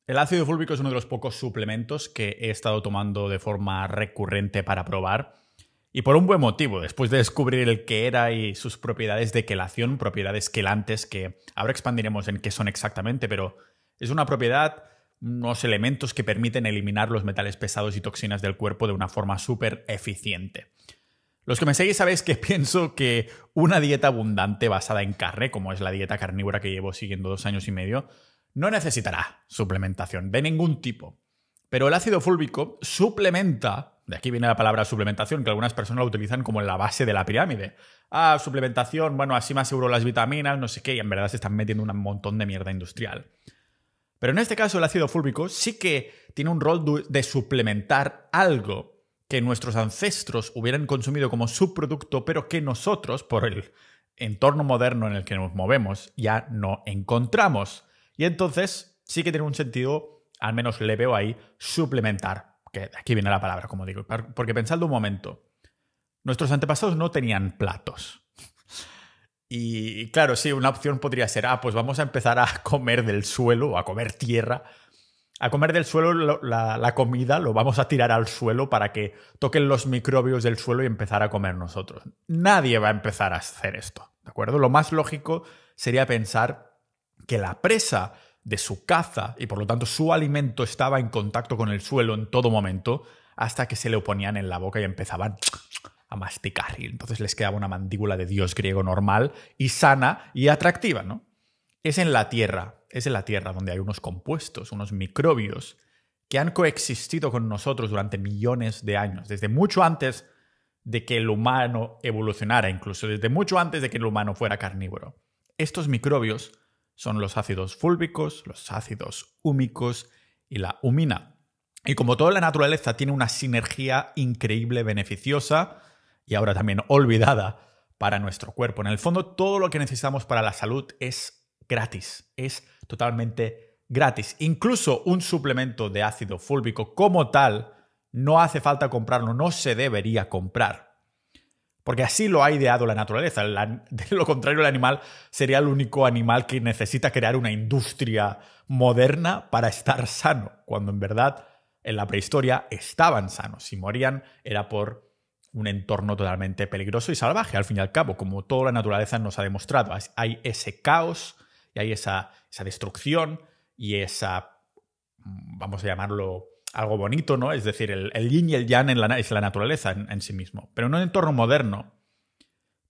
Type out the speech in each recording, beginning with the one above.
El ácido fúlvico es uno de los pocos suplementos que he estado tomando de forma recurrente para probar. Y por un buen motivo, después de descubrir el qué era y sus propiedades de quelación, propiedades quelantes, que ahora expandiremos en qué son exactamente, pero es una propiedad, unos elementos que permiten eliminar los metales pesados y toxinas del cuerpo de una forma súper eficiente. Los que me seguís sabéis que pienso que una dieta abundante basada en carne, como es la dieta carnívora que llevo siguiendo 2 años y medio, no necesitará suplementación de ningún tipo. Pero el ácido fúlvico suplementa, de aquí viene la palabra suplementación, que algunas personas la utilizan como en la base de la pirámide. Ah, suplementación, bueno, así me aseguro las vitaminas, no sé qué, y en verdad se están metiendo un montón de mierda industrial. Pero en este caso el ácido fúlvico sí que tiene un rol de suplementar algo que nuestros ancestros hubieran consumido como subproducto, pero que nosotros, por el entorno moderno en el que nos movemos, ya no encontramos. Y entonces sí que tiene un sentido, al menos le veo ahí, suplementar. Que de aquí viene la palabra, como digo. Porque pensadlo un momento. Nuestros antepasados no tenían platos. Y claro, sí, una opción podría ser, pues vamos a empezar a comer del suelo o a comer tierra. A comer del suelo la comida, lo vamos a tirar al suelo para que toquen los microbios del suelo y empezar a comer nosotros. Nadie va a empezar a hacer esto, ¿de acuerdo? Lo más lógico sería pensar que la presa de su caza y por lo tanto su alimento estaba en contacto con el suelo en todo momento hasta que se le ponían en la boca y empezaban a masticar. Y entonces les quedaba una mandíbula de dios griego normal y sana y atractiva, ¿no? Es en la Tierra donde hay unos compuestos, unos microbios que han coexistido con nosotros durante millones de años, desde mucho antes de que el humano evolucionara, incluso desde mucho antes de que el humano fuera carnívoro. Estos microbios son los ácidos fúlvicos, los ácidos húmicos y la humina. Y como toda la naturaleza tiene una sinergia increíble, beneficiosa y ahora también olvidada para nuestro cuerpo. En el fondo, todo lo que necesitamos para la salud es gratis, es totalmente gratis. Incluso un suplemento de ácido fúlvico como tal no hace falta comprarlo, no se debería comprar. Porque así lo ha ideado la naturaleza. De lo contrario, el animal sería el único animal que necesita crear una industria moderna para estar sano, cuando en verdad en la prehistoria estaban sanos. Si morían era por un entorno totalmente peligroso y salvaje, al fin y al cabo, como toda la naturaleza nos ha demostrado. Hay ese caos y hay esa destrucción y esa, vamos a llamarlo, algo bonito, ¿no? Es decir, el yin y el yang es la naturaleza en sí mismo. Pero en un entorno moderno,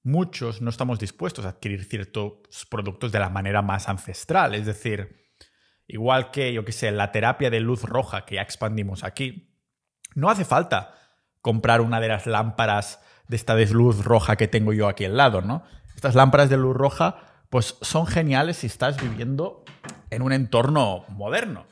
muchos no estamos dispuestos a adquirir ciertos productos de la manera más ancestral. Es decir, igual que, yo qué sé, la terapia de luz roja que ya expandimos aquí, no hace falta comprar una de las lámparas de esta de luz roja que tengo yo aquí al lado, ¿no? Estas lámparas de luz roja, pues son geniales si estás viviendo en un entorno moderno.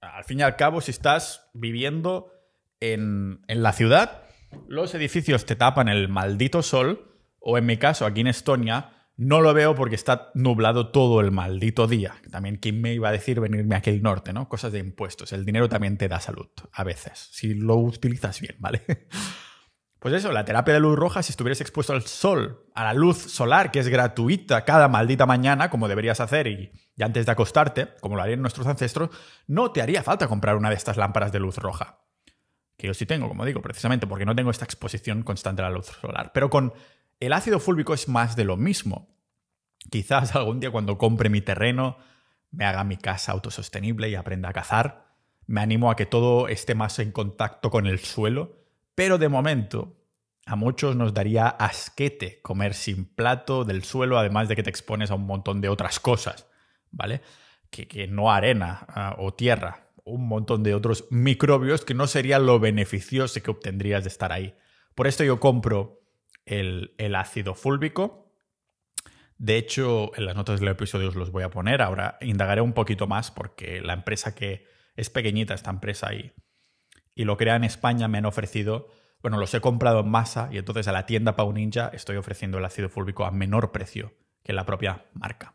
Al fin y al cabo, si estás viviendo en la ciudad, los edificios te tapan el maldito sol, o en mi caso, aquí en Estonia, no lo veo porque está nublado todo el maldito día. También, ¿quién me iba a decir venirme aquí al norte, ¿no? Cosas de impuestos. El dinero también te da salud, a veces, si lo utilizas bien, ¿vale? Pues eso, la terapia de luz roja, si estuvieras expuesto al sol, a la luz solar, que es gratuita cada maldita mañana, como deberías hacer, y antes de acostarte, como lo harían nuestros ancestros, no te haría falta comprar una de estas lámparas de luz roja. Que yo sí tengo, como digo, precisamente porque no tengo esta exposición constante a la luz solar. Pero con el ácido fúlvico es más de lo mismo. Quizás algún día cuando compre mi terreno, me haga mi casa autosostenible y aprenda a cazar, me animo a que todo esté más en contacto con el suelo. Pero de momento, a muchos nos daría asquete comer sin plato del suelo, además de que te expones a un montón de otras cosas, ¿vale? Que no arena o tierra, un montón de otros microbios que no sería lo beneficioso que obtendrías de estar ahí. Por esto yo compro el ácido fúlvico. De hecho, en las notas del episodio os los voy a poner. Ahora indagaré un poquito más porque la empresa que es pequeñita, esta empresa, y lo crea en España, me han ofrecido, bueno, los he comprado en masa y entonces a la tienda Pau Ninja estoy ofreciendo el ácido fúlvico a menor precio que la propia marca.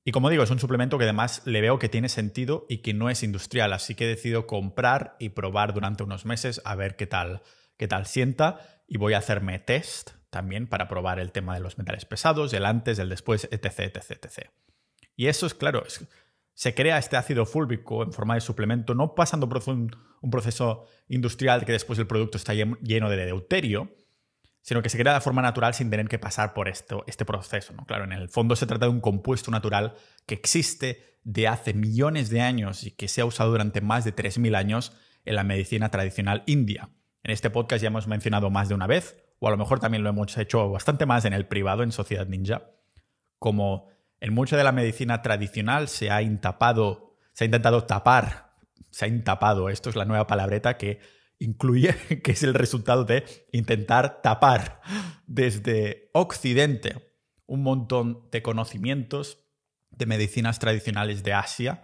Y como digo, es un suplemento que además le veo que tiene sentido y que no es industrial, así que he decidido comprar y probar durante unos meses a ver qué tal sienta, y voy a hacerme test también para probar el tema de los metales pesados, el antes, el después, etc, etc, etc. Y eso es claro, se crea este ácido fúlvico en forma de suplemento, no pasando por un proceso industrial que después el producto está lleno de deuterio, sino que se crea de forma natural sin tener que pasar por este proceso, ¿no? Claro, en el fondo se trata de un compuesto natural que existe de hace millones de años y que se ha usado durante más de 3.000 años en la medicina tradicional india. En este podcast ya hemos mencionado más de una vez, o a lo mejor también lo hemos hecho bastante más en el privado, en Sociedad Ninja, como en mucha de la medicina tradicional se ha intentado tapar, esto es la nueva palabreta que incluye, que es el resultado de intentar tapar desde Occidente un montón de conocimientos de medicinas tradicionales de Asia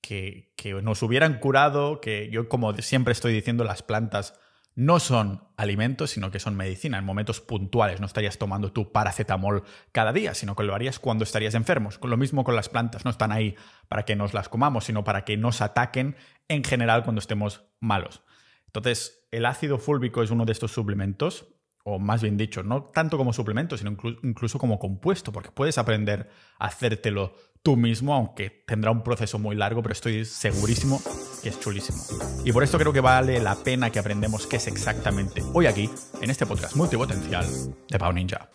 que nos hubieran curado, que yo, como siempre estoy diciendo, las plantas no son alimentos, sino que son medicina en momentos puntuales. No estarías tomando tu paracetamol cada día, sino que lo harías cuando estarías enfermos. Lo mismo con las plantas, no están ahí para que nos las comamos, sino para que nos ataquen en general cuando estemos malos. Entonces, el ácido fúlvico es uno de estos suplementos, o más bien dicho, no tanto como suplemento, sino incluso como compuesto, porque puedes aprender a hacértelo tú mismo, aunque tendrá un proceso muy largo, pero estoy segurísimo que es chulísimo. Y por esto creo que vale la pena que aprendamos qué es exactamente hoy aquí, en este podcast multipotencial de Pau Ninja.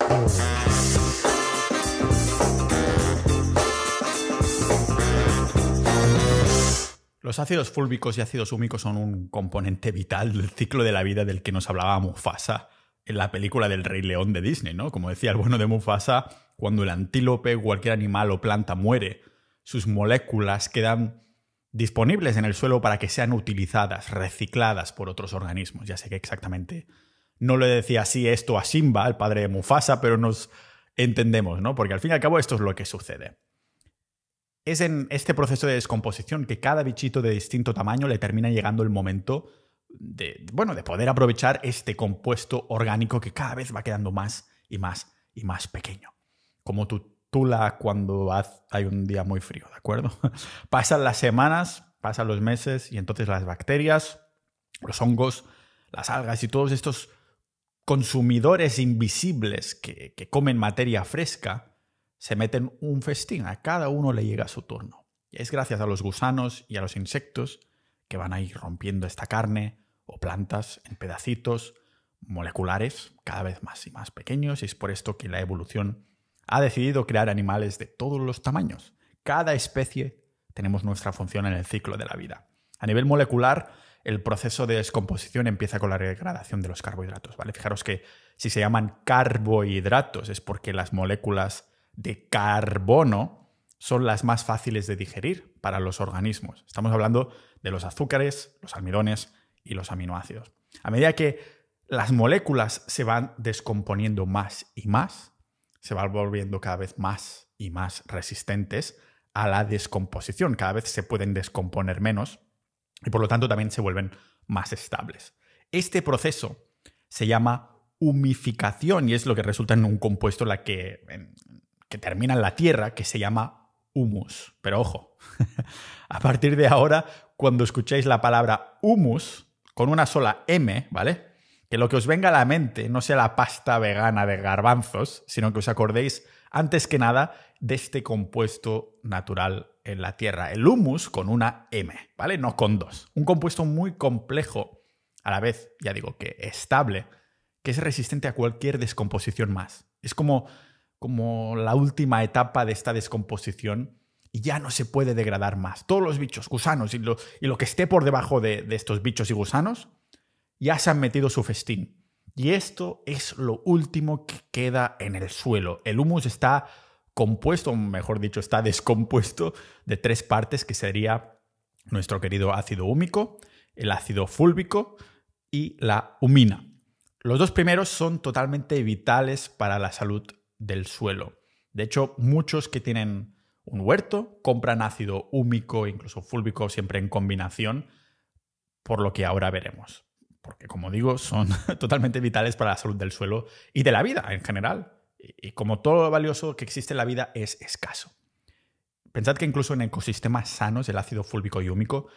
Los ácidos fúlvicos y ácidos húmicos son un componente vital del ciclo de la vida del que nos hablaba Mufasa en la película del Rey León de Disney, ¿no? Como decía el bueno de Mufasa, cuando el antílope o cualquier animal o planta muere, sus moléculas quedan disponibles en el suelo para que sean utilizadas, recicladas por otros organismos. Ya sé que exactamente no le decía así esto a Simba, el padre de Mufasa, pero nos entendemos, ¿no? Porque al fin y al cabo esto es lo que sucede. Es en este proceso de descomposición que cada bichito de distinto tamaño le termina llegando el momento de poder aprovechar este compuesto orgánico que cada vez va quedando más y más y más pequeño. Como tu tula cuando hay un día muy frío, ¿de acuerdo? Pasan las semanas, pasan los meses y entonces las bacterias, los hongos, las algas y todos estos consumidores invisibles que comen materia fresca se meten un festín. A cada uno le llega su turno. Y es gracias a los gusanos y a los insectos que van a ir rompiendo esta carne o plantas en pedacitos moleculares cada vez más y más pequeños, y es por esto que la evolución ha decidido crear animales de todos los tamaños. Cada especie tenemos nuestra función en el ciclo de la vida. A nivel molecular, el proceso de descomposición empieza con la degradación de los carbohidratos, ¿vale? Fijaros que si se llaman carbohidratos es porque las moléculas de carbono son las más fáciles de digerir para los organismos. Estamos hablando de los azúcares, los almidones y los aminoácidos. A medida que las moléculas se van descomponiendo más y más, se van volviendo cada vez más y más resistentes a la descomposición. Cada vez se pueden descomponer menos y por lo tanto también se vuelven más estables. Este proceso se llama humificación y es lo que resulta en un compuesto que termina en la tierra, que se llama humus. Pero ojo, a partir de ahora, cuando escuchéis la palabra humus, con una sola M, ¿vale? Que lo que os venga a la mente no sea la pasta vegana de garbanzos, sino que os acordéis, antes que nada, de este compuesto natural en la tierra. El humus con una M, ¿vale? No con dos. Un compuesto muy complejo, a la vez, ya digo, que estable, que es resistente a cualquier descomposición más. Es como la última etapa de esta descomposición y ya no se puede degradar más. Todos los bichos, gusanos y lo que esté por debajo de estos bichos y gusanos ya se han metido su festín. Y esto es lo último que queda en el suelo. El humus está compuesto, mejor dicho, está descompuesto de 3 partes, que sería nuestro querido ácido húmico, el ácido fúlvico y la humina. Los 2 primeros son totalmente vitales para la salud del suelo. De hecho, muchos que tienen un huerto compran ácido húmico, incluso fúlvico, siempre en combinación, por lo que ahora veremos. Porque, como digo, son totalmente vitales para la salud del suelo y de la vida en general. Y como todo lo valioso que existe en la vida es escaso. Pensad que incluso en ecosistemas sanos el ácido fúlvico y húmico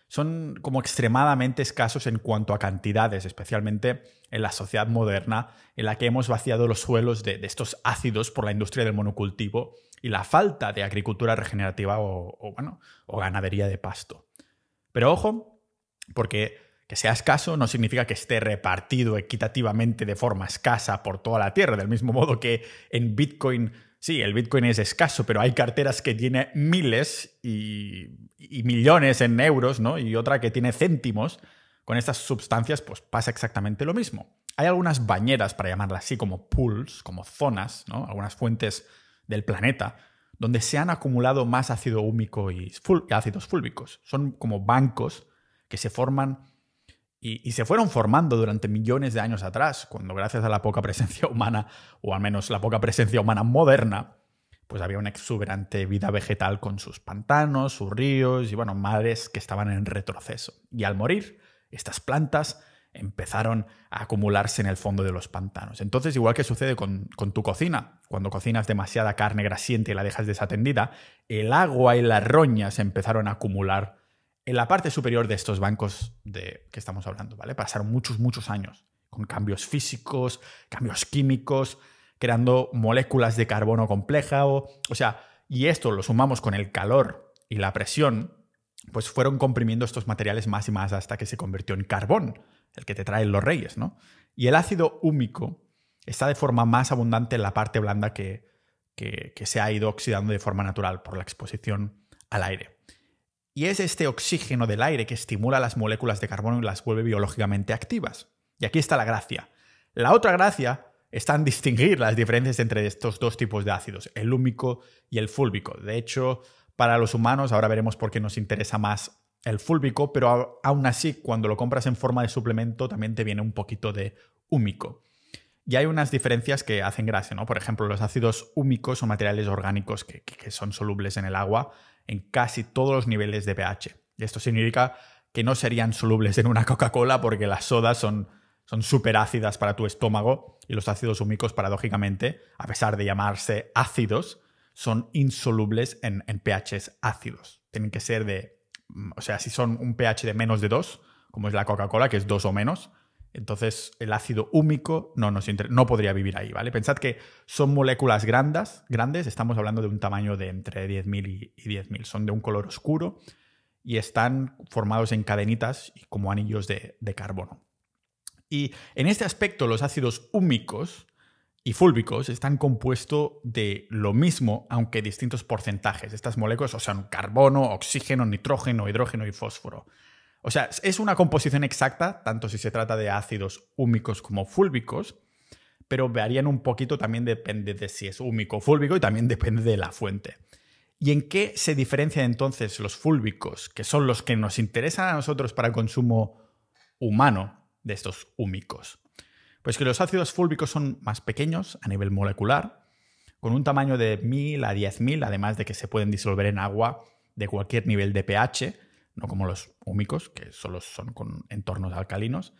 son como extremadamente escasos en cuanto a cantidades, especialmente en la sociedad moderna en la que hemos vaciado los suelos de estos ácidos por la industria del monocultivo y la falta de agricultura regenerativa o ganadería de pasto. Pero ojo, porque que sea escaso no significa que esté repartido equitativamente de forma escasa por toda la tierra, del mismo modo que en Bitcoin, sí, el Bitcoin es escaso, pero hay carteras que tiene miles y millones en euros, ¿no? Y otra que tiene céntimos. Con estas sustancias pues pasa exactamente lo mismo. Hay algunas bañeras, para llamarlas así, como pools, como zonas, ¿no? Algunas fuentes del planeta, donde se han acumulado más ácido húmico y ácidos fúlvicos. Son como bancos que se forman y se fueron formando durante millones de años atrás, cuando gracias a la poca presencia humana, o al menos la poca presencia humana moderna, pues había una exuberante vida vegetal con sus pantanos, sus ríos y, mares que estaban en retroceso. Y al morir, estas plantas empezaron a acumularse en el fondo de los pantanos. Entonces, igual que sucede con tu cocina, cuando cocinas demasiada carne grasiente y la dejas desatendida, el agua y las roñas empezaron a acumular en la parte superior de estos bancos de que estamos hablando, ¿vale? Pasaron muchos años con cambios físicos, cambios químicos, creando moléculas de carbono compleja, y esto lo sumamos con el calor y la presión, pues fueron comprimiendo estos materiales más y más hasta que se convirtió en carbón, el que te traen los reyes, ¿no? Y el ácido húmico está de forma más abundante en la parte blanda que se ha ido oxidando de forma natural por la exposición al aire. Y es este oxígeno del aire que estimula las moléculas de carbono y las vuelve biológicamente activas. Y aquí está la gracia. La otra gracia está en distinguir las diferencias entre estos dos tipos de ácidos, el húmico y el fúlvico. De hecho, para los humanos, ahora veremos por qué nos interesa más el fúlvico, pero aún así, cuando lo compras en forma de suplemento, también te viene un poquito de húmico. Y hay unas diferencias que hacen gracia, ¿no? Por ejemplo, los ácidos húmicos son materiales orgánicos que son solubles en el agua en casi todos los niveles de pH. Y esto significa que no serían solubles en una Coca-Cola porque las sodas son súper ácidas para tu estómago y los ácidos húmicos, paradójicamente, a pesar de llamarse ácidos, son insolubles en pHs ácidos. Tienen que ser si son un pH de menos de 2, como es la Coca-Cola, que es 2 o menos, entonces el ácido húmico no podría vivir ahí, ¿vale? Pensad que son moléculas grandes, estamos hablando de un tamaño de entre 10.000 y 10.000. Son de un color oscuro y están formados en cadenitas y como anillos de carbono. Y en este aspecto los ácidos húmicos y fúlvicos están compuestos de lo mismo, aunque distintos porcentajes. Estas moléculas son carbono, oxígeno, nitrógeno, hidrógeno y fósforo. Es una composición exacta, tanto si se trata de ácidos húmicos como fúlvicos, pero varían un poquito, también depende de si es húmico o fúlvico y también depende de la fuente. ¿Y en qué se diferencian entonces los fúlvicos, que son los que nos interesan a nosotros para el consumo humano, de estos húmicos? Pues que los ácidos fúlvicos son más pequeños a nivel molecular, con un tamaño de 1000 a 10.000, además de que se pueden disolver en agua de cualquier nivel de pH, no como los húmicos, que solo son con entornos alcalinos.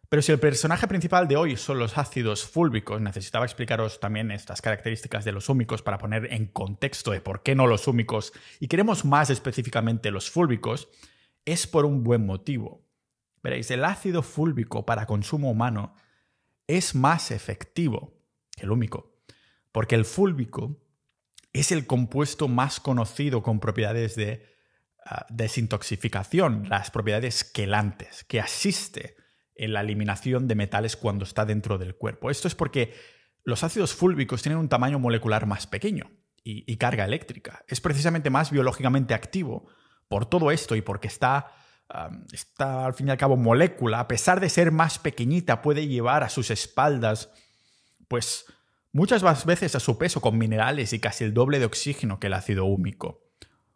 Pero si el personaje principal de hoy son los ácidos fúlvicos, necesitaba explicaros también estas características de los húmicos para poner en contexto de por qué no los húmicos y queremos más específicamente los fúlvicos, es por un buen motivo. Veréis, el ácido fúlvico para consumo humano es más efectivo que el húmico, porque el fúlvico es el compuesto más conocido con propiedades de desintoxicación, las propiedades quelantes, que asiste en la eliminación de metales cuando está dentro del cuerpo. Esto es porque los ácidos fúlvicos tienen un tamaño molecular más pequeño y carga eléctrica. Es precisamente más biológicamente activo por todo esto y porque está al fin y al cabo molécula, a pesar de ser más pequeñita, puede llevar a sus espaldas pues muchas más veces a su peso con minerales y casi el doble de oxígeno que el ácido húmico.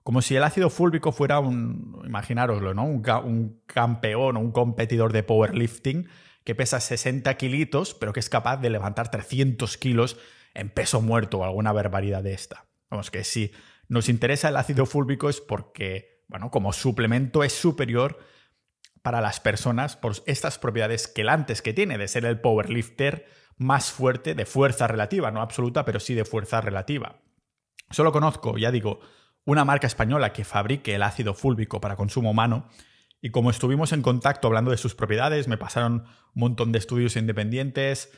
Como si el ácido fúlvico fuera imaginároslo, ¿no? Un campeón o un competidor de powerlifting que pesa 60 kilitos, pero que es capaz de levantar 300 kilos en peso muerto o alguna barbaridad de esta. Vamos, que si nos interesa el ácido fúlvico es porque, como suplemento es superior para las personas por estas propiedades quelantes que tiene, de ser el powerlifter más fuerte, de fuerza relativa, no absoluta, pero sí de fuerza relativa. Solo conozco, ya digo, una marca española que fabrique el ácido fúlvico para consumo humano y como estuvimos en contacto hablando de sus propiedades, me pasaron un montón de estudios independientes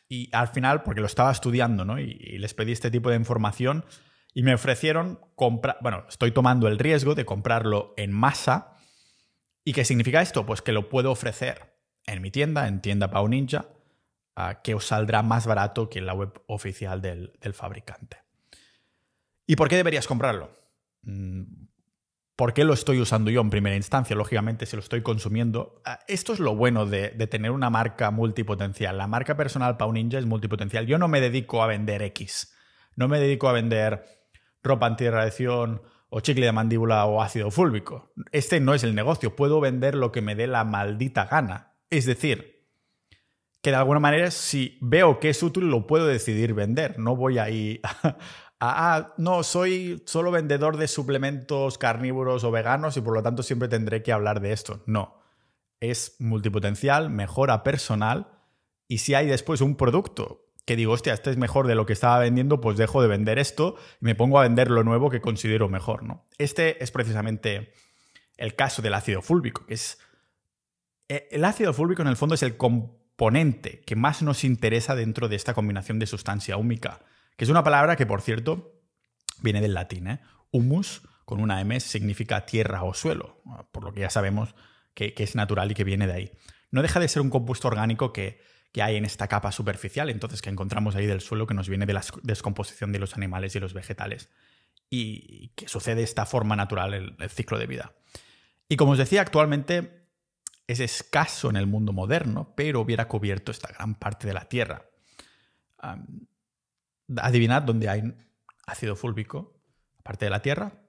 Y al final, porque lo estaba estudiando, ¿no? Y les pedí este tipo de información y me ofrecieron comprar... Bueno, estoy tomando el riesgo de comprarlo en masa. ¿Y qué significa esto? Pues que lo puedo ofrecer en mi tienda, en Tienda Pau Ninja, que os saldrá más barato que en la web oficial del fabricante. ¿Y por qué deberías comprarlo? ¿Por qué lo estoy usando yo en primera instancia? Lógicamente, si lo estoy consumiendo. Esto es lo bueno de tener una marca multipotencial. La marca personal Pau Ninja es multipotencial. Yo no me dedico a vender X. No me dedico a vender ropa antirradiación o chicle de mandíbula o ácido fúlvico. Este no es el negocio. Puedo vender lo que me dé la maldita gana. Es decir, que de alguna manera, si veo que es útil, lo puedo decidir vender. No voy ahí no, soy solo vendedor de suplementos carnívoros o veganos y por lo tanto siempre tendré que hablar de esto. No. Es multipotencial, mejora personal, y si hay después un producto que digo, hostia, este es mejor de lo que estaba vendiendo, pues dejo de vender esto y me pongo a vender lo nuevo que considero mejor, ¿no? Este es precisamente el caso del ácido fúlvico, que es... El ácido fúlvico en el fondo es el componente que más nos interesa dentro de esta combinación de sustancia húmica, que es una palabra que, por cierto, viene del latín, ¿eh? Humus, con una M, significa tierra o suelo, por lo que ya sabemos que es natural y que viene de ahí. No deja de ser un compuesto orgánico que hay en esta capa superficial, entonces que encontramos ahí del suelo, que nos viene de la descomposición de los animales y los vegetales, y que sucede de esta forma natural el ciclo de vida. Y como os decía, actualmente es escaso en el mundo moderno, pero hubiera cubierto esta gran parte de la Tierra. Adivinad dónde hay ácido fúlvico, aparte de la Tierra.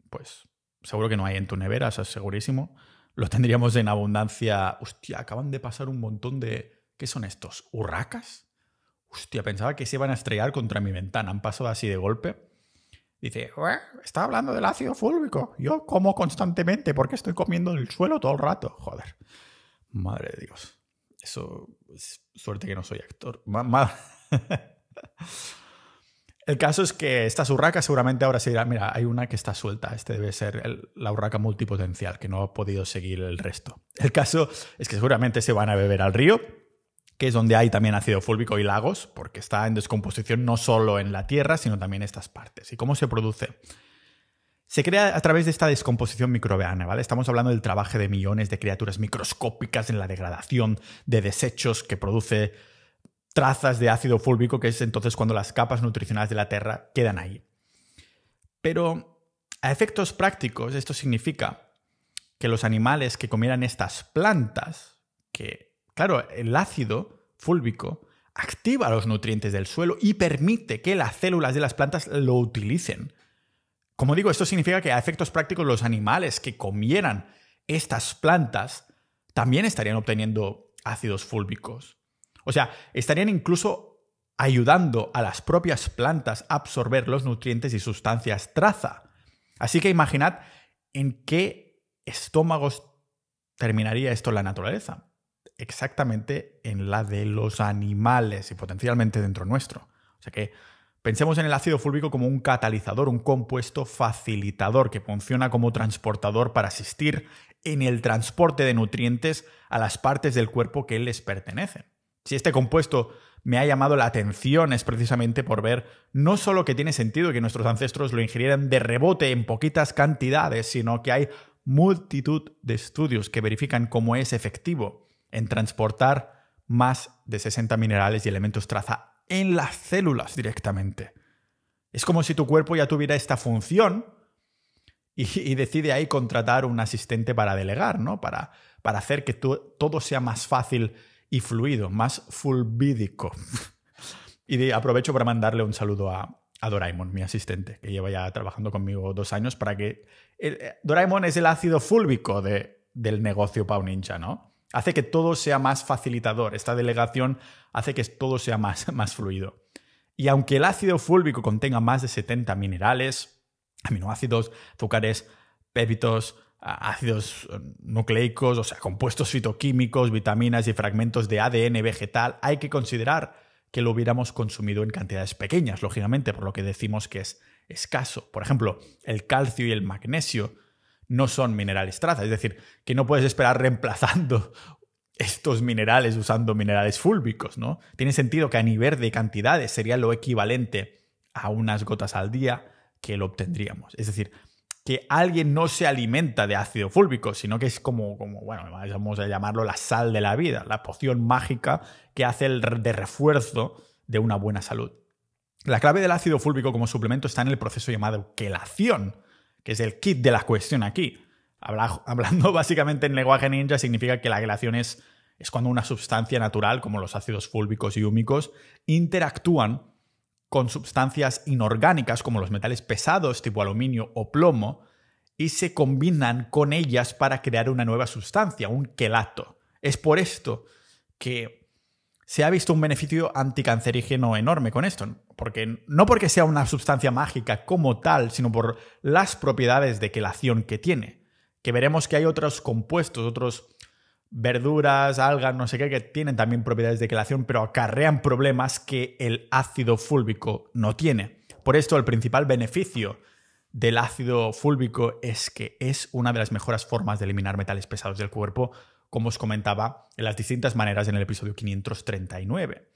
Pues seguro que no hay en tu nevera, eso es segurísimo. Lo tendríamos en abundancia. Hostia, acaban de pasar un montón de... ¿Qué son estos? ¿Urracas? Hostia, pensaba que se iban a estrellar contra mi ventana. Han pasado así de golpe. Dice, está hablando del ácido fúlvico. Yo como constantemente porque estoy comiendo el suelo todo el rato. Joder. Madre de Dios. Eso es suerte que no soy actor. El caso es que estas urracas seguramente ahora se dirán, mira, hay una que está suelta, este debe ser la urraca multipotencial, que no ha podido seguir el resto. El caso es que seguramente se van a beber al río, que es donde hay también ácido fúlvico y lagos, porque está en descomposición no solo en la tierra, sino también en estas partes. ¿Y cómo se produce? Se crea a través de esta descomposición microbiana, ¿vale? Estamos hablando del trabajo de millones de criaturas microscópicas en la degradación de desechos que produce trazas de ácido fúlvico, que es entonces cuando las capas nutricionales de la Tierra quedan ahí. Pero a efectos prácticos esto significa que los animales que comieran estas plantas, que claro, el ácido fúlvico activa los nutrientes del suelo y permite que las células de las plantas lo utilicen. Como digo, esto significa que a efectos prácticos los animales que comieran estas plantas también estarían obteniendo ácidos fúlvicos. O sea, estarían incluso ayudando a las propias plantas a absorber los nutrientes y sustancias traza. Así que imaginad en qué estómagos terminaría esto en la naturaleza. Exactamente en la de los animales y potencialmente dentro nuestro. O sea que pensemos en el ácido fúlvico como un catalizador, un compuesto facilitador que funciona como transportador para asistir en el transporte de nutrientes a las partes del cuerpo que les pertenecen. Si este compuesto me ha llamado la atención es precisamente por ver no solo que tiene sentido que nuestros ancestros lo ingirieran de rebote en poquitas cantidades, sino que hay multitud de estudios que verifican cómo es efectivo en transportar más de 60 minerales y elementos traza en las células directamente. Es como si tu cuerpo ya tuviera esta función y decide ahí contratar un asistente para delegar, ¿no? Para hacer que todo sea más fácil y fluido, más fulvídico. Y aprovecho para mandarle un saludo a Doraemon, mi asistente, que lleva ya trabajando conmigo 2 años para que... Doraemon es el ácido fúlvico del negocio Pau Ninja, ¿no? Hace que todo sea más facilitador. Esta delegación hace que todo sea más fluido. Y aunque el ácido fúlvico contenga más de 70 minerales, aminoácidos, azúcares, péptidos, ácidos nucleicos, o sea, compuestos fitoquímicos, vitaminas y fragmentos de ADN vegetal, hay que considerar que lo hubiéramos consumido en cantidades pequeñas, lógicamente, por lo que decimos que es escaso. Por ejemplo, el calcio y el magnesio no son minerales traza, es decir, que no puedes esperar reemplazando estos minerales usando minerales fúlbicos, ¿no? Tiene sentido que a nivel de cantidades sería lo equivalente a unas gotas al día que lo obtendríamos. Es decir, que alguien no se alimenta de ácido fúlbico, sino que es como bueno, vamos a llamarlo la sal de la vida, la poción mágica que hace de refuerzo de una buena salud. La clave del ácido fúlbico como suplemento está en el proceso llamado quelación, que es el kit de la cuestión aquí. Hablando básicamente en lenguaje ninja, significa que la quelación es cuando una sustancia natural, como los ácidos fúlbicos y húmicos, interactúan con sustancias inorgánicas como los metales pesados tipo aluminio o plomo y se combinan con ellas para crear una nueva sustancia, un quelato. Es por esto que se ha visto un beneficio anticancerígeno enorme con esto, no porque sea una sustancia mágica como tal, sino por las propiedades de quelación que tiene. Que veremos que hay otros compuestos, otros verduras, algas, no sé qué, que tienen también propiedades de quelación, pero acarrean problemas que el ácido fúlbico no tiene. Por esto, el principal beneficio del ácido fúlbico es que es una de las mejores formas de eliminar metales pesados del cuerpo, como os comentaba en las distintas maneras en el episodio 539.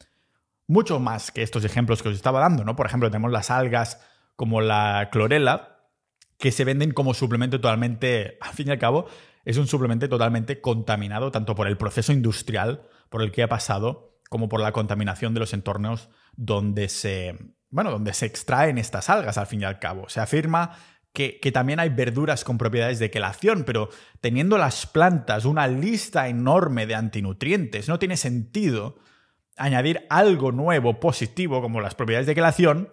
Mucho más que estos ejemplos que os estaba dando, ¿no? Por ejemplo, tenemos las algas como la clorela, que se venden como suplemento totalmente, al fin y al cabo, es un suplemento totalmente contaminado tanto por el proceso industrial por el que ha pasado como por la contaminación de los entornos donde se extraen estas algas, al fin y al cabo. Se afirma que también hay verduras con propiedades de quelación, pero teniendo las plantas una lista enorme de antinutrientes, no tiene sentido añadir algo nuevo, positivo, como las propiedades de quelación,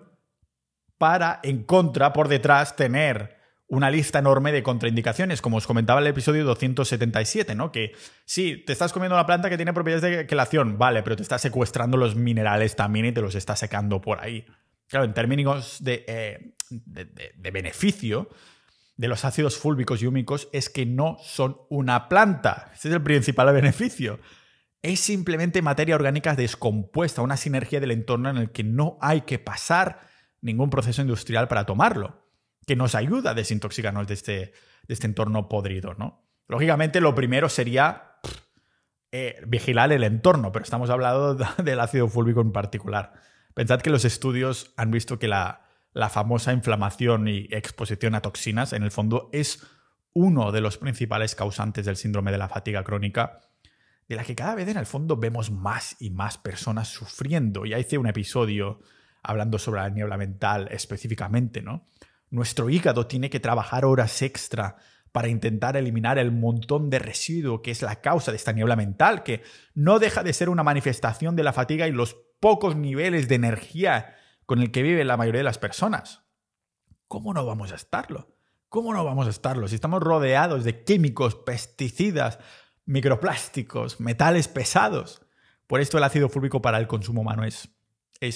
para, en contra, por detrás, tener una lista enorme de contraindicaciones, como os comentaba en el episodio 277, ¿no? Que sí, te estás comiendo una planta que tiene propiedades de quelación, vale, pero te está secuestrando los minerales también y te los está secando por ahí. Claro, en términos de beneficio de los ácidos fúlbicos y húmicos es que no son una planta. Ese es el principal beneficio. Es simplemente materia orgánica descompuesta, una sinergia del entorno en el que no hay que pasar ningún proceso industrial para tomarlo, que nos ayuda a desintoxicarnos de este entorno podrido, ¿no? Lógicamente, lo primero sería vigilar el entorno, pero estamos hablando del ácido fúlbico en particular. Pensad que los estudios han visto que la famosa inflamación y exposición a toxinas, en el fondo, es uno de los principales causantes del síndrome de la fatiga crónica, de la que cada vez en el fondo vemos más y más personas sufriendo. Ya hice un episodio hablando sobre la niebla mental específicamente, ¿no? Nuestro hígado tiene que trabajar horas extra para intentar eliminar el montón de residuo que es la causa de esta niebla mental, que no deja de ser una manifestación de la fatiga y los pocos niveles de energía con el que vive la mayoría de las personas. ¿Cómo no vamos a estarlo? ¿Cómo no vamos a estarlo? Si estamos rodeados de químicos, pesticidas, microplásticos, metales pesados. Por esto el ácido fúlbico para el consumo humano es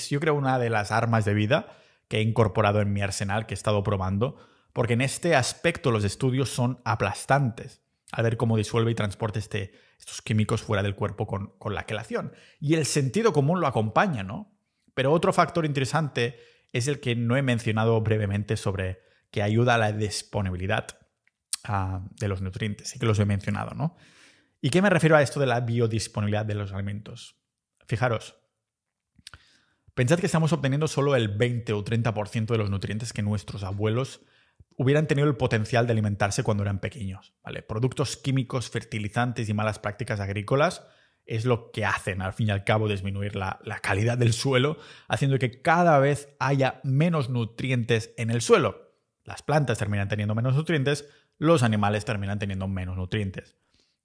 yo creo, una de las armas de vida que he incorporado en mi arsenal, que he estado probando, porque en este aspecto los estudios son aplastantes al ver cómo disuelve y transporta estos químicos fuera del cuerpo con la quelación. Y el sentido común lo acompaña, ¿no? Pero otro factor interesante es el que no he mencionado brevemente sobre que ayuda a la disponibilidad de los nutrientes. Sí que los he mencionado, ¿no? ¿Y qué me refiero a esto de la biodisponibilidad de los alimentos? Fijaros, pensad que estamos obteniendo solo el 20 o 30% de los nutrientes que nuestros abuelos hubieran tenido el potencial de alimentarse cuando eran pequeños, ¿vale? Productos químicos, fertilizantes y malas prácticas agrícolas es lo que hacen, al fin y al cabo, disminuir la calidad del suelo, haciendo que cada vez haya menos nutrientes en el suelo. Las plantas terminan teniendo menos nutrientes, los animales terminan teniendo menos nutrientes.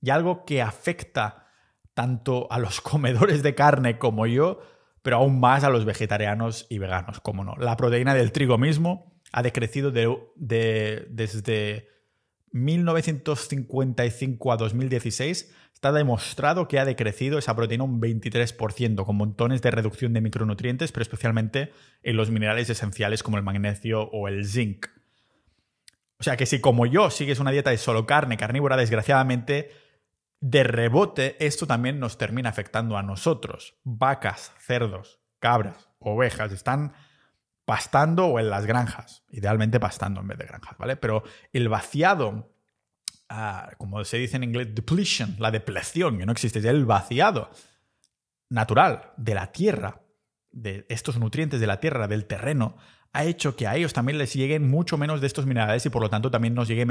Y algo que afecta tanto a los comedores de carne como yo, pero aún más a los vegetarianos y veganos, cómo no. La proteína del trigo mismo ha decrecido desde 1955 a 2016. Está demostrado que ha decrecido esa proteína un 23%, con montones de reducción de micronutrientes, pero especialmente en los minerales esenciales como el magnesio o el zinc. O sea que si, como yo, sigues una dieta de solo carne, carnívora, desgraciadamente, de rebote, esto también nos termina afectando a nosotros. Vacas, cerdos, cabras, ovejas están pastando o en las granjas. Idealmente pastando en vez de granjas, ¿vale? Pero el vaciado como se dice en inglés, depletion, la depleción, que no existe, es el vaciado natural de la tierra, de estos nutrientes de la tierra, del terreno, ha hecho que a ellos también les lleguen mucho menos de estos minerales y por lo tanto también nos llegue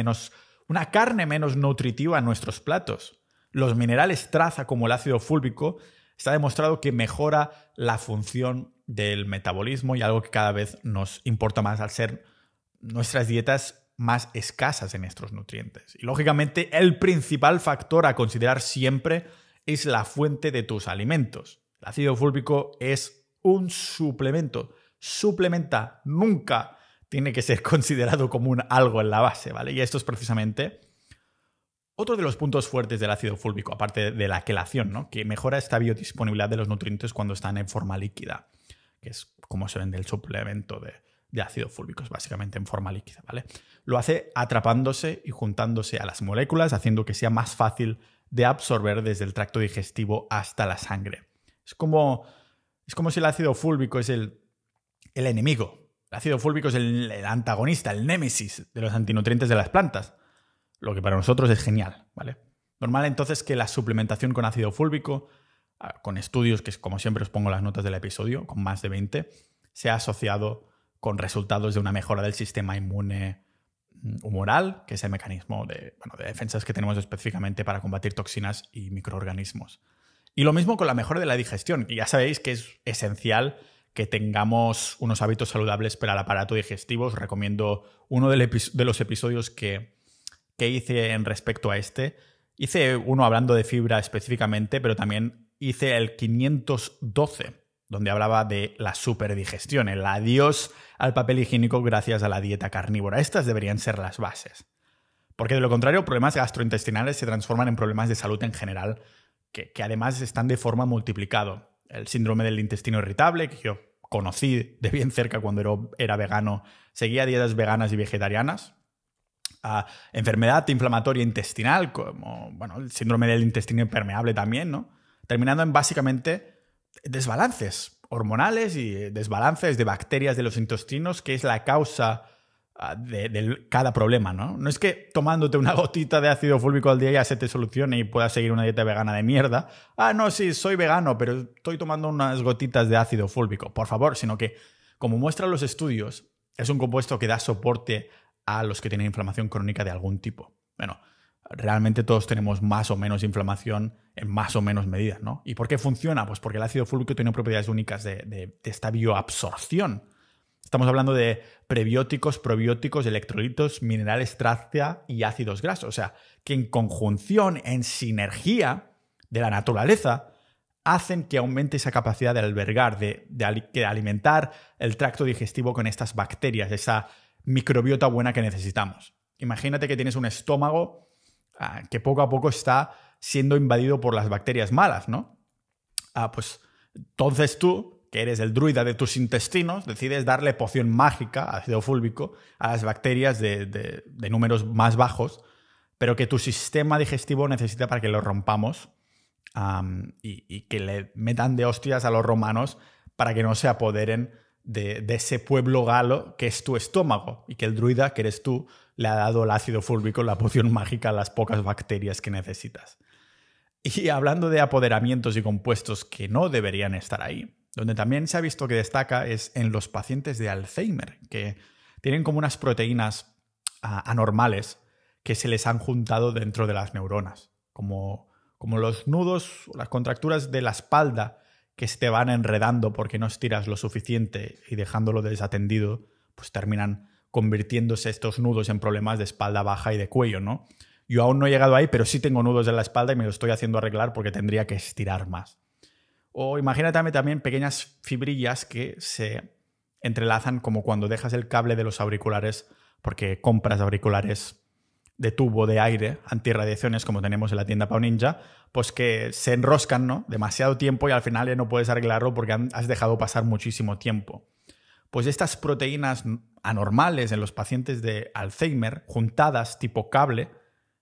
una carne menos nutritiva a nuestros platos. Los minerales traza como el ácido fúlvico está demostrado que mejora la función del metabolismo y algo que cada vez nos importa más al ser nuestras dietas más escasas en estos nutrientes. Y lógicamente el principal factor a considerar siempre es la fuente de tus alimentos. El ácido fúlvico es un suplemento. Suplementa, nunca tiene que ser considerado como algo en la base, ¿vale? Y esto es precisamente otro de los puntos fuertes del ácido fúlvico, aparte de la quelación, ¿no? Que mejora esta biodisponibilidad de los nutrientes cuando están en forma líquida, que es como se vende el suplemento de ácido fúlvico, es básicamente en forma líquida, ¿vale? Lo hace atrapándose y juntándose a las moléculas, haciendo que sea más fácil de absorber desde el tracto digestivo hasta la sangre. Es como si el ácido fúlvico es el enemigo. El ácido fúlvico es el antagonista, el némesis de los antinutrientes de las plantas. Lo que para nosotros es genial, ¿vale? Normal entonces que la suplementación con ácido fúlvico, con estudios que como siempre os pongo las notas del episodio, con más de 20, se ha asociado con resultados de una mejora del sistema inmune humoral, que es el mecanismo de defensas que tenemos específicamente para combatir toxinas y microorganismos. Y lo mismo con la mejora de la digestión, que ya sabéis que es esencial que tengamos unos hábitos saludables para el aparato digestivo. Os recomiendo uno de los episodios que hice en respecto a este. Hice uno hablando de fibra específicamente, pero también hice el 512, donde hablaba de la superdigestión, el adiós al papel higiénico gracias a la dieta carnívora. Estas deberían ser las bases. Porque de lo contrario, problemas gastrointestinales se transforman en problemas de salud en general, que además están de forma multiplicado. El síndrome del intestino irritable, que yo conocí de bien cerca cuando era vegano, seguía dietas veganas y vegetarianas. Enfermedad inflamatoria intestinal, como el síndrome del intestino impermeable también, ¿no? Terminando en básicamente desbalances hormonales y desbalances de bacterias de los intestinos, que es la causa de cada problema, ¿no? No es que tomándote una gotita de ácido fúlvico al día ya se te solucione y puedas seguir una dieta vegana de mierda. No, sí, soy vegano, pero estoy tomando unas gotitas de ácido fúlvico. Por favor, sino que, como muestran los estudios, es un compuesto que da soporte a los que tienen inflamación crónica de algún tipo. Bueno, realmente todos tenemos más o menos inflamación en más o menos medidas, ¿no? ¿Y por qué funciona? Pues porque el ácido fúlvico tiene propiedades únicas de esta bioabsorción. Estamos hablando de prebióticos, probióticos, electrolitos, minerales, trácea y ácidos grasos. O sea, que en conjunción, en sinergia de la naturaleza, hacen que aumente esa capacidad de albergar, de alimentar el tracto digestivo con estas bacterias, esa microbiota buena que necesitamos. Imagínate que tienes un estómago que poco a poco está siendo invadido por las bacterias malas, ¿no? Pues entonces tú, que eres el druida de tus intestinos, decides darle poción mágica, ácido fúlvico, a las bacterias de números más bajos, pero que tu sistema digestivo necesita para que lo rompamos y que le metan de hostias a los romanos para que no se apoderen de ese pueblo galo que es tu estómago y que el druida, que eres tú, le ha dado el ácido fúlvico, la poción mágica a las pocas bacterias que necesitas. Y hablando de apoderamientos y compuestos que no deberían estar ahí, donde también se ha visto que destaca es en los pacientes de Alzheimer, que tienen como unas proteínas anormales que se les han juntado dentro de las neuronas, como los nudos, las contracturas de la espalda que se te van enredando porque no estiras lo suficiente y dejándolo desatendido, pues terminan convirtiéndose estos nudos en problemas de espalda baja y de cuello, ¿no? Yo aún no he llegado ahí, pero sí tengo nudos en la espalda y me lo estoy haciendo arreglar porque tendría que estirar más. O imagínate también pequeñas fibrillas que se entrelazan como cuando dejas el cable de los auriculares porque compras auriculares de tubo de aire antirradiaciones como tenemos en la tienda Pau Ninja, pues que se enroscan, ¿no? Demasiado tiempo y al final ya no puedes arreglarlo porque has dejado pasar muchísimo tiempo. Pues estas proteínas anormales en los pacientes de Alzheimer, juntadas tipo cable,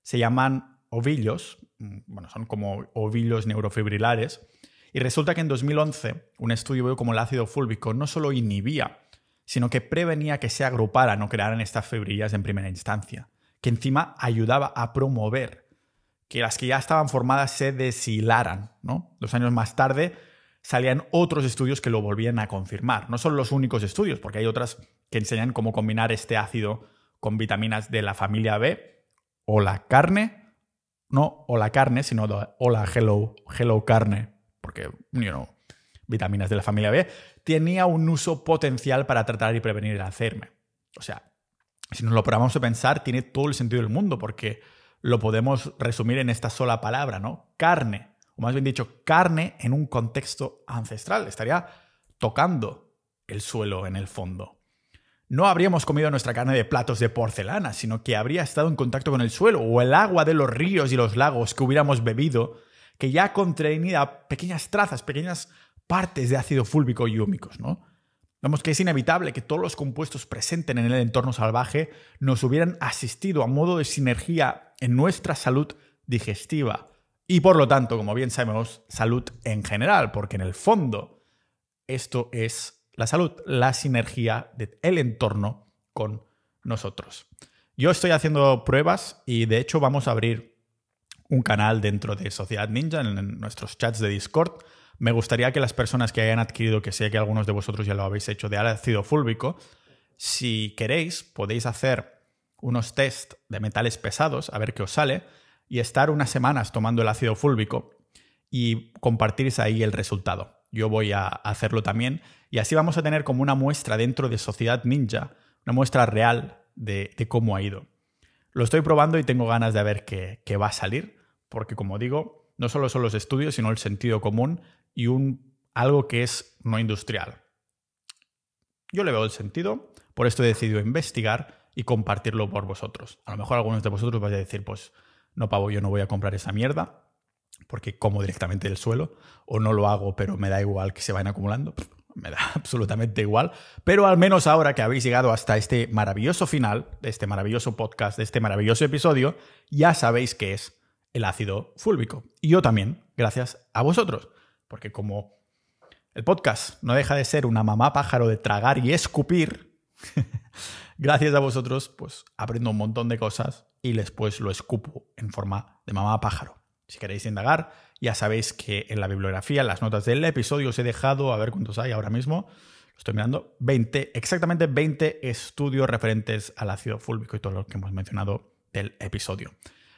se llaman ovillos, son como ovillos neurofibrilares, y resulta que en 2011 un estudio vio como el ácido fúlvico no solo inhibía, sino que prevenía que se agruparan o crearan estas fibrillas en primera instancia, que encima ayudaba a promover que las que ya estaban formadas se deshilaran, ¿no? 2 años más tarde salían otros estudios que lo volvían a confirmar. No son los únicos estudios, porque hay otras que enseñan cómo combinar este ácido con vitaminas de la familia B o la carne, no o la carne, sino o la hello carne, porque, vitaminas de la familia B, tenía un uso potencial para tratar y prevenir el Alzheimer. O sea, si nos lo probamos a pensar, tiene todo el sentido del mundo, porque lo podemos resumir en esta sola palabra, ¿no? Carne, o más bien dicho, carne en un contexto ancestral. Estaría tocando el suelo en el fondo. No habríamos comido nuestra carne de platos de porcelana, sino que habría estado en contacto con el suelo o el agua de los ríos y los lagos que hubiéramos bebido, que ya contenía pequeñas trazas, pequeñas partes de ácido fúlvico y húmicos, ¿no? Vemos que es inevitable que todos los compuestos presentes en el entorno salvaje nos hubieran asistido a modo de sinergia en nuestra salud digestiva y, por lo tanto, como bien sabemos, salud en general, porque en el fondo esto es la salud, la sinergia del entorno con nosotros. Yo estoy haciendo pruebas y, de hecho, vamos a abrir un canal dentro de Sociedad Ninja en nuestros chats de Discord. Me gustaría que las personas que hayan adquirido, que sé que algunos de vosotros ya lo habéis hecho, de ácido fúlvico, si queréis, podéis hacer unos test de metales pesados, a ver qué os sale, y estar unas semanas tomando el ácido fúlvico y compartirse ahí el resultado. Yo voy a hacerlo también, y así vamos a tener como una muestra dentro de Sociedad Ninja, una muestra real de cómo ha ido. Lo estoy probando y tengo ganas de ver qué va a salir, porque, como digo, no solo son los estudios, sino el sentido común y algo que es no industrial. Yo le veo el sentido, por esto he decidido investigar y compartirlo por vosotros. A lo mejor algunos de vosotros vais a decir, pues no, pavo, yo no voy a comprar esa mierda porque como directamente del suelo, o no lo hago pero me da igual que se vayan acumulando. Me da absolutamente igual, pero al menos ahora que habéis llegado hasta este maravilloso final, de este maravilloso podcast, de este maravilloso episodio, ya sabéis qué es el ácido fúlvico. Y yo también, gracias a vosotros. Porque como el podcast no deja de ser una mamá pájaro de tragar y escupir, gracias a vosotros pues aprendo un montón de cosas y después lo escupo en forma de mamá pájaro. Si queréis indagar, ya sabéis que en la bibliografía, en las notas del episodio, os he dejado, a ver cuántos hay ahora mismo, lo estoy mirando, exactamente 20 estudios referentes al ácido fúlvico y todo lo que hemos mencionado del episodio.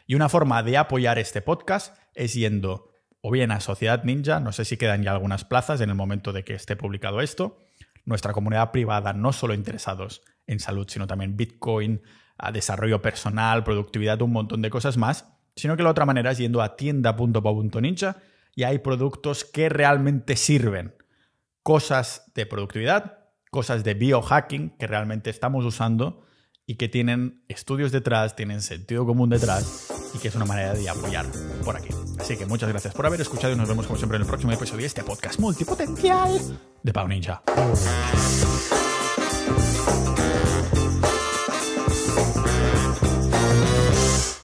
Y una forma de apoyar este podcast es yendo o bien a Sociedad Ninja, no sé si quedan ya algunas plazas en el momento de que esté publicado esto, nuestra comunidad privada, no solo interesados en salud, sino también Bitcoin, a desarrollo personal, productividad, un montón de cosas más, sino que la otra manera es yendo a tienda.pau.ninja y hay productos que realmente sirven. Cosas de productividad, cosas de biohacking que realmente estamos usando y que tienen estudios detrás, tienen sentido común detrás y que es una manera de apoyar por aquí. Así que muchas gracias por haber escuchado y nos vemos como siempre en el próximo episodio de este podcast multipotencial de Pau Ninja.